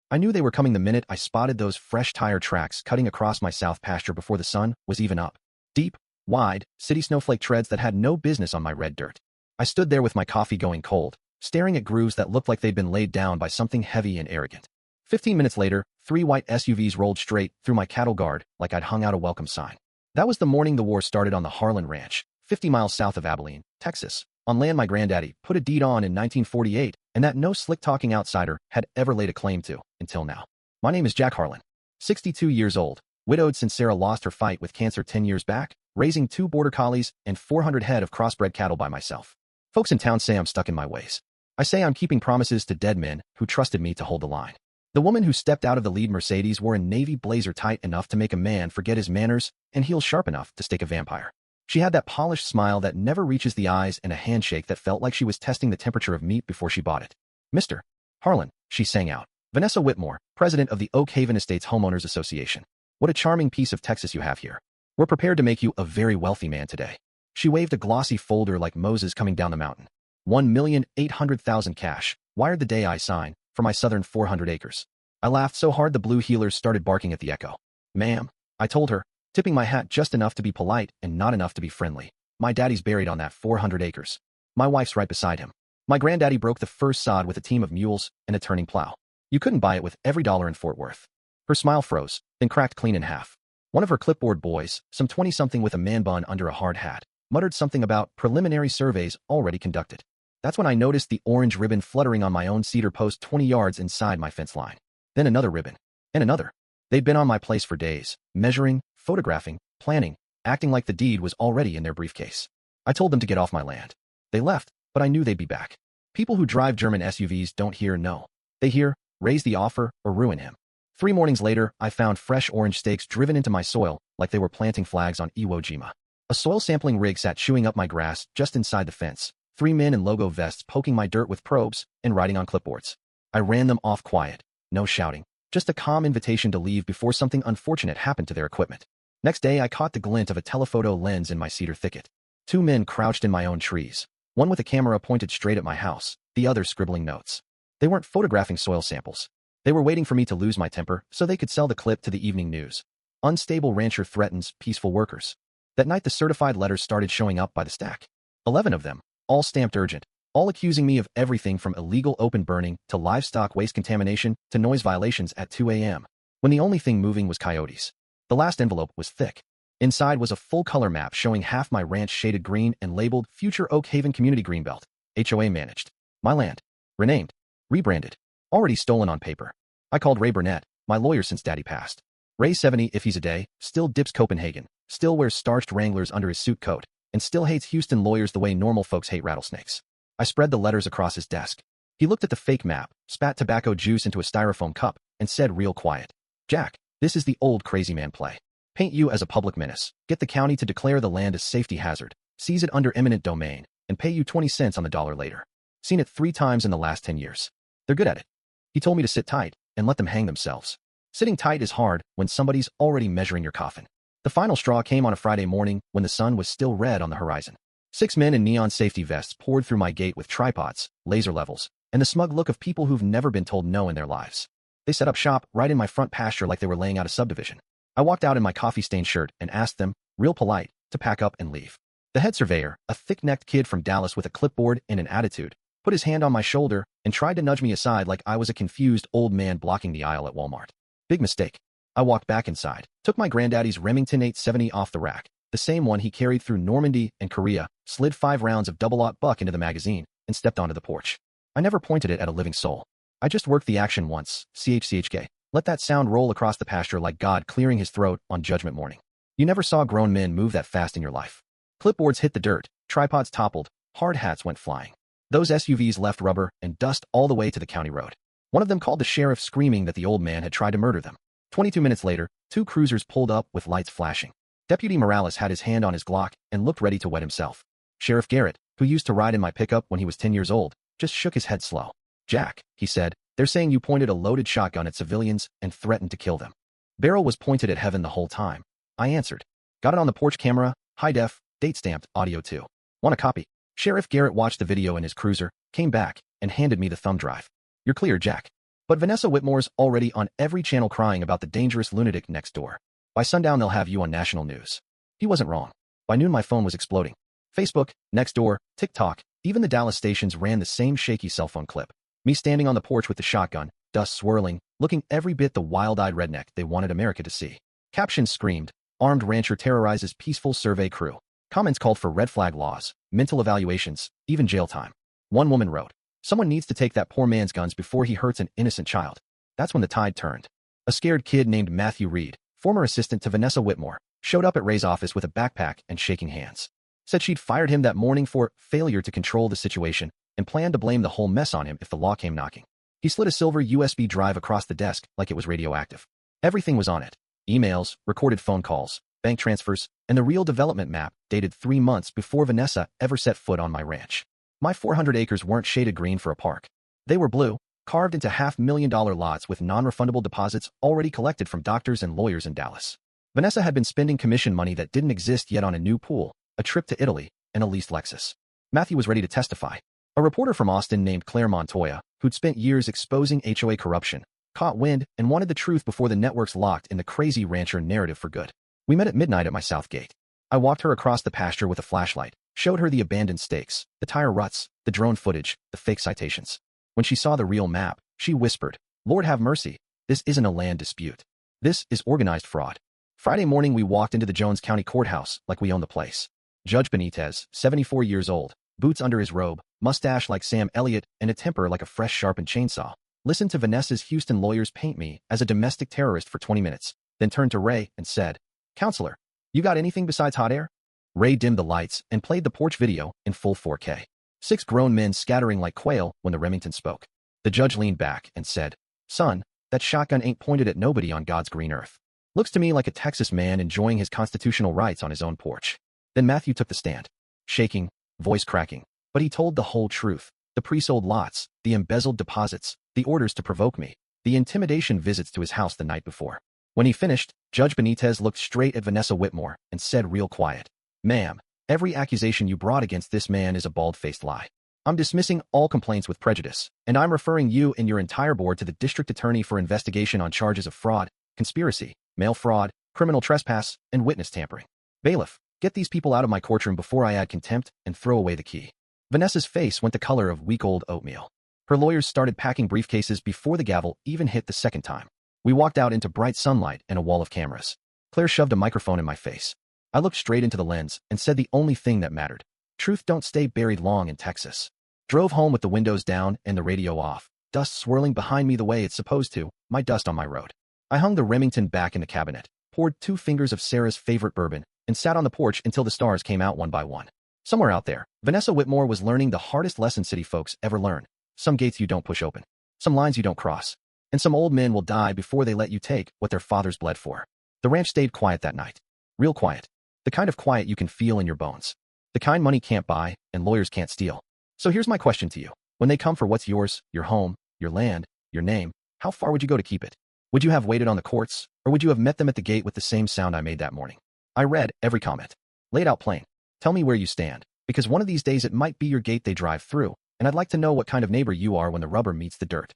I knew they were coming the minute I spotted those fresh tire tracks cutting across my south pasture before the sun was even up. Deep, wide, city snowflake treads that had no business on my red dirt. I stood there with my coffee going cold, staring at grooves that looked like they'd been laid down by something heavy and arrogant. 15 minutes later, 3 white SUVs rolled straight through my cattle guard like I'd hung out a welcome sign. That was the morning the war started on the Harlan Ranch, 50 miles south of Abilene, Texas, on land my granddaddy put a deed on in 1948 and that no slick-talking outsider had ever laid a claim to, until now. My name is Jack Harlan, 62 years old, widowed since Sarah lost her fight with cancer 10 years back, raising 2 border collies and 400 head of crossbred cattle by myself. Folks in town say I'm stuck in my ways. I say I'm keeping promises to dead men who trusted me to hold the line. The woman who stepped out of the lead Mercedes wore a navy blazer tight enough to make a man forget his manners and heels sharp enough to stake a vampire. She had that polished smile that never reaches the eyes and a handshake that felt like she was testing the temperature of meat before she bought it. Mr. Harlan, she sang out. Vanessa Whitmore, president of the Oak Haven Estates Homeowners Association. What a charming piece of Texas you have here. We're prepared to make you a very wealthy man today. She waved a glossy folder like Moses coming down the mountain. 1,800,000 cash, wired the day I sign, for my southern 400 acres. I laughed so hard the blue heelers started barking at the echo. Ma'am, I told her, tipping my hat just enough to be polite and not enough to be friendly. My daddy's buried on that 400 acres. My wife's right beside him. My granddaddy broke the first sod with a team of mules and a turning plow. You couldn't buy it with every dollar in Fort Worth. Her smile froze, then cracked clean in half. One of her clipboard boys, some 20-something with a man bun under a hard hat, muttered something about preliminary surveys already conducted. That's when I noticed the orange ribbon fluttering on my own cedar post 20 yards inside my fence line. Then another ribbon. And another. They'd been on my place for days, measuring, photographing, planning, acting like the deed was already in their briefcase. I told them to get off my land. They left, but I knew they'd be back. People who drive German SUVs don't hear no. They hear, raise the offer or ruin him. 3 mornings later, I found fresh orange stakes driven into my soil like they were planting flags on Iwo Jima. A soil sampling rig sat chewing up my grass just inside the fence, 3 men in logo vests poking my dirt with probes and writing on clipboards. I ran them off quiet, no shouting, just a calm invitation to leave before something unfortunate happened to their equipment. Next day, I caught the glint of a telephoto lens in my cedar thicket. 2 men crouched in my own trees, one with a camera pointed straight at my house, the other scribbling notes. They weren't photographing soil samples. They were waiting for me to lose my temper so they could sell the clip to the evening news. Unstable rancher threatens peaceful workers. That night, the certified letters started showing up by the stack. 11 of them, all stamped urgent, all accusing me of everything from illegal open burning to livestock waste contamination to noise violations at 2 a.m., when the only thing moving was coyotes. The last envelope was thick. Inside was a full-color map showing half my ranch shaded green and labeled Future Oak Haven Community Greenbelt, HOA managed. My land. Renamed. Rebranded. Already stolen on paper. I called Ray Burnett, my lawyer since Daddy passed. Ray's 70 if he's a day, still dips Copenhagen, still wears starched Wranglers under his suit coat, and still hates Houston lawyers the way normal folks hate rattlesnakes. I spread the letters across his desk. He looked at the fake map, spat tobacco juice into a styrofoam cup, and said real quiet, Jack, this is the old crazy man play. Paint you as a public menace, get the county to declare the land a safety hazard, seize it under eminent domain, and pay you 20 cents on the dollar later. Seen it 3 times in the last 10 years. They're good at it. He told me to sit tight and let them hang themselves. Sitting tight is hard when somebody's already measuring your coffin. The final straw came on a Friday morning when the sun was still red on the horizon. 6 men in neon safety vests poured through my gate with tripods, laser levels, and the smug look of people who've never been told no in their lives. They set up shop right in my front pasture like they were laying out a subdivision. I walked out in my coffee-stained shirt and asked them, real polite, to pack up and leave. The head surveyor, a thick-necked kid from Dallas with a clipboard and an attitude, put his hand on my shoulder and tried to nudge me aside like I was a confused old man blocking the aisle at Walmart. Big mistake. I walked back inside, took my granddaddy's Remington 870 off the rack, the same one he carried through Normandy and Korea, slid 5 rounds of double-aught buck into the magazine, and stepped onto the porch. I never pointed it at a living soul. I just worked the action once, CHCHK. Let that sound roll across the pasture like God clearing his throat on Judgment Morning. You never saw grown men move that fast in your life. Clipboards hit the dirt, tripods toppled, hard hats went flying. Those SUVs left rubber and dust all the way to the county road. One of them called the sheriff screaming that the old man had tried to murder them. 22 minutes later, 2 cruisers pulled up with lights flashing. Deputy Morales had his hand on his Glock and looked ready to wet himself. Sheriff Garrett, who used to ride in my pickup when he was 10 years old, just shook his head slow. Jack, he said, they're saying you pointed a loaded shotgun at civilians and threatened to kill them. Barrel was pointed at heaven the whole time. I answered. Got it on the porch camera, high def, date stamped, audio too. Want a copy? Sheriff Garrett watched the video in his cruiser, came back, and handed me the thumb drive. You're clear, Jack. But Vanessa Whitmore's already on every channel crying about the dangerous lunatic next door. By sundown they'll have you on national news. He wasn't wrong. By noon my phone was exploding. Facebook, Nextdoor, TikTok, even the Dallas stations ran the same shaky cell phone clip. Me standing on the porch with the shotgun, dust swirling, looking every bit the wild-eyed redneck they wanted America to see. Captions screamed, "Armed rancher terrorizes peaceful survey crew." Comments called for red flag laws, mental evaluations, even jail time. One woman wrote, "Someone needs to take that poor man's guns before he hurts an innocent child." That's when the tide turned. A scared kid named Matthew Reed, former assistant to Vanessa Whitmore, showed up at Ray's office with a backpack and shaking hands. Said she'd fired him that morning for failure to control the situation and planned to blame the whole mess on him if the law came knocking. He slid a silver USB drive across the desk like it was radioactive. Everything was on it. Emails, recorded phone calls, bank transfers, and the real development map dated 3 months before Vanessa ever set foot on my ranch. My 400 acres weren't shaded green for a park. They were blue, carved into $500,000 lots with non-refundable deposits already collected from doctors and lawyers in Dallas. Vanessa had been spending commission money that didn't exist yet on a new pool, a trip to Italy, and a leased Lexus. Matthew was ready to testify. A reporter from Austin named Claire Montoya, who'd spent years exposing HOA corruption, caught wind and wanted the truth before the networks locked in the crazy rancher narrative for good. We met at midnight at my south gate. I walked her across the pasture with a flashlight, showed her the abandoned stakes, the tire ruts, the drone footage, the fake citations. When she saw the real map, she whispered, "Lord have mercy, this isn't a land dispute. This is organized fraud." Friday morning we walked into the Jones County Courthouse like we owned the place. Judge Benitez, 74 years old, boots under his robe, mustache like Sam Elliott, and a temper like a fresh sharpened chainsaw, listened to Vanessa's Houston lawyers paint me as a domestic terrorist for 20 minutes, then turned to Ray and said, "Counselor, you got anything besides hot air?" Ray dimmed the lights and played the porch video in full 4K. 6 grown men scattering like quail when the Remington spoke. The judge leaned back and said, "Son, that shotgun ain't pointed at nobody on God's green earth. Looks to me like a Texas man enjoying his constitutional rights on his own porch." Then Matthew took the stand, shaking, voice cracking, but he told the whole truth. The pre-sold lots, the embezzled deposits, the orders to provoke me, the intimidation visits to his house the night before. When he finished, Judge Benitez looked straight at Vanessa Whitmore and said real quiet, "Ma'am, every accusation you brought against this man is a bald-faced lie. I'm dismissing all complaints with prejudice, and I'm referring you and your entire board to the district attorney for investigation on charges of fraud, conspiracy, mail fraud, criminal trespass, and witness tampering. Bailiff, get these people out of my courtroom before I add contempt and throw away the key." Vanessa's face went the color of week-old oatmeal. Her lawyers started packing briefcases before the gavel even hit the second time. We walked out into bright sunlight and a wall of cameras. Claire shoved a microphone in my face. I looked straight into the lens and said the only thing that mattered. Truth don't stay buried long in Texas. Drove home with the windows down and the radio off, dust swirling behind me the way it's supposed to, my dust on my road. I hung the Remington back in the cabinet, poured 2 fingers of Sarah's favorite bourbon, and sat on the porch until the stars came out one by one. Somewhere out there, Vanessa Whitmore was learning the hardest lesson city folks ever learn. Some gates you don't push open, some lines you don't cross, and some old men will die before they let you take what their fathers bled for. The ranch stayed quiet that night. Real quiet. The kind of quiet you can feel in your bones. The kind money can't buy and lawyers can't steal. So here's my question to you. When they come for what's yours, your home, your land, your name, how far would you go to keep it? Would you have waited on the courts, or would you have met them at the gate with the same sound I made that morning? I read every comment. Laid out plain. Tell me where you stand, because one of these days it might be your gate they drive through, and I'd like to know what kind of neighbor you are when the rubber meets the dirt.